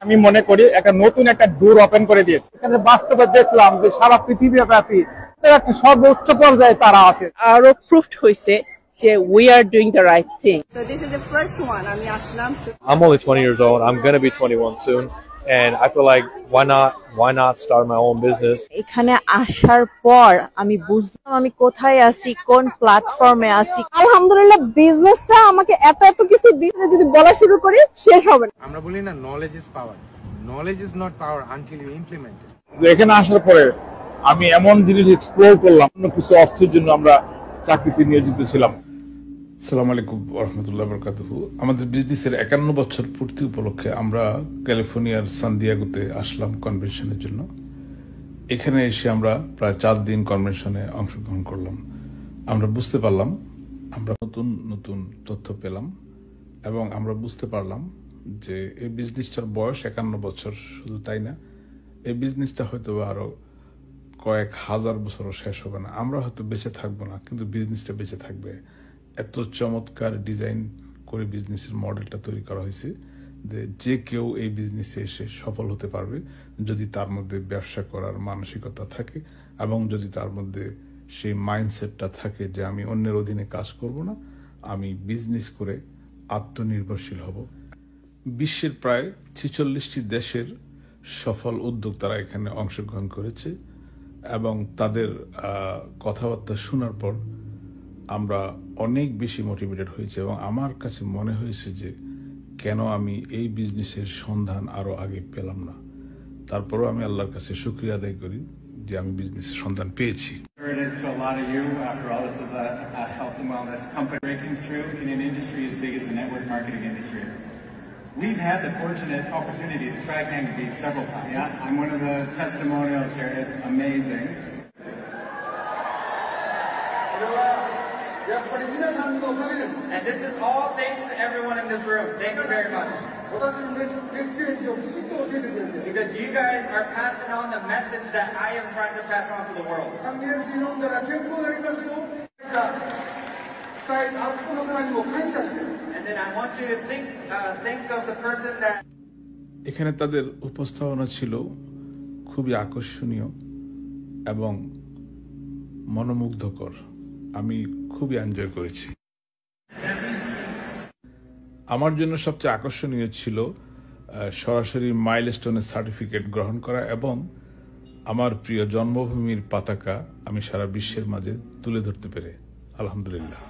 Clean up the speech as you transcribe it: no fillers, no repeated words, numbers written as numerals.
আমি মনে করি একটা নতুন একটা ডোর ওপেন করে দিয়েছে। এখানে বাস্তবে দেখলাম যে সারা পৃথিবীব্যাপী একটা সর্বোচ্চ পর্যায়ে তারা আছে। আরো প্রুফড হয়েছে যে we are doing the right thing. So this is the first one. আমি আসলাম। I'm only 20 years old. I'm going to be 21 soon. And I feel like why not start my own business? এখানে আসার পর আমি বুঝলাম আমি কোথায় আছি, কোন প্ল্যাটফর্মে আছি। আলহামদুলিল্লাহ বিজনেসটা আমাকে এত কিছু দিতে যদি বলা শুরু করি শেষ হবে না। আমরা বলি না knowledge is power, knowledge is not power until you implement it. এখানে আসার পরে আমি এমন জিনিস এক্সপ্লোর করলাম, কিছু অর্থের জন্য আমরা চাকরিতে নিয়োজিত ছিলাম। আসসালামু আলাইকুম রহমতুল্লাহ বরকাতুহু। আমাদের বিজনেসের 51 বছর পূর্তি উপলক্ষে আমরা ক্যালিফোর্নিয়ার সান দিয়েগোতে আসলাম কনভেনশনের জন্য। এখানে এসে আমরা প্রায় 4 দিন কনভেনশনে অংশগ্রহণ করলাম। আমরা বুঝতে পারলাম, আমরা নতুন নতুন তথ্য পেলাম এবং আমরা বুঝতে পারলাম যে এই বিজনেসটার বয়স 51 বছর। শুধু তাই না, এই বিজনেসটা হয়তো আরো কয়েক হাজার বছরও শেষ হবে না। আমরা হয়তো বেঁচে থাকবো না, কিন্তু বিজনেসটা বেঁচে থাকবে। এত চমৎকার ডিজাইন করে বিজনেসের মডেলটা তৈরি করা হয়েছে যে কেউ এই বিজনেসে এসে সফল হতে পারবে যদি তার মধ্যে ব্যবসা করার মানসিকতা থাকে এবং যদি তার মধ্যে সেই মাইন্ডসেটটা থাকে যে আমি অন্যের অধীনে কাজ করব না, আমি বিজনেস করে আত্মনির্ভরশীল হব। বিশ্বের প্রায় 46টি দেশের সফল উদ্যোক্তারা এখানে অংশগ্রহণ করেছে এবং তাদের কথাবার্তা শোনার পর আমরা অনেক বেশি মোটিভেটেড হয়েছে এবং আমার কাছে মনে হয়েছে যে কেন আমি এই বিজনেসের সন্ধান আরো আগে পেলাম না। তারপরও আমি আল্লাহর কাছে শুকরিয়া আদায় করি যে আমি বিজনেসের সন্ধান পেয়েছি। We've had the fortunate opportunity to try Candy Beef several times. Yeah, I'm one of the testimonials here. It's amazing. And this is all thanks to everyone in this room. Thank you very much. Because you guys are passing on the message that I am trying to pass on to the world. And then I want you to think of the person that. এখানে তাদের উপস্থাপনা ছিল খুবই আকর্ষণীয় এবং মনোমুগ্ধকর। আমি খুবই এনজয় করেছি। আমার জন্য সবচেয়ে আকর্ষণীয় ছিল সরাসরি মাইলস্টোনের সার্টিফিকেট গ্রহণ করা এবং আমার প্রিয় জন্মভূমির পতাকা আমি সারা বিশ্বের মাঝে তুলে ধরতে পেরে আলহামদুলিল্লাহ।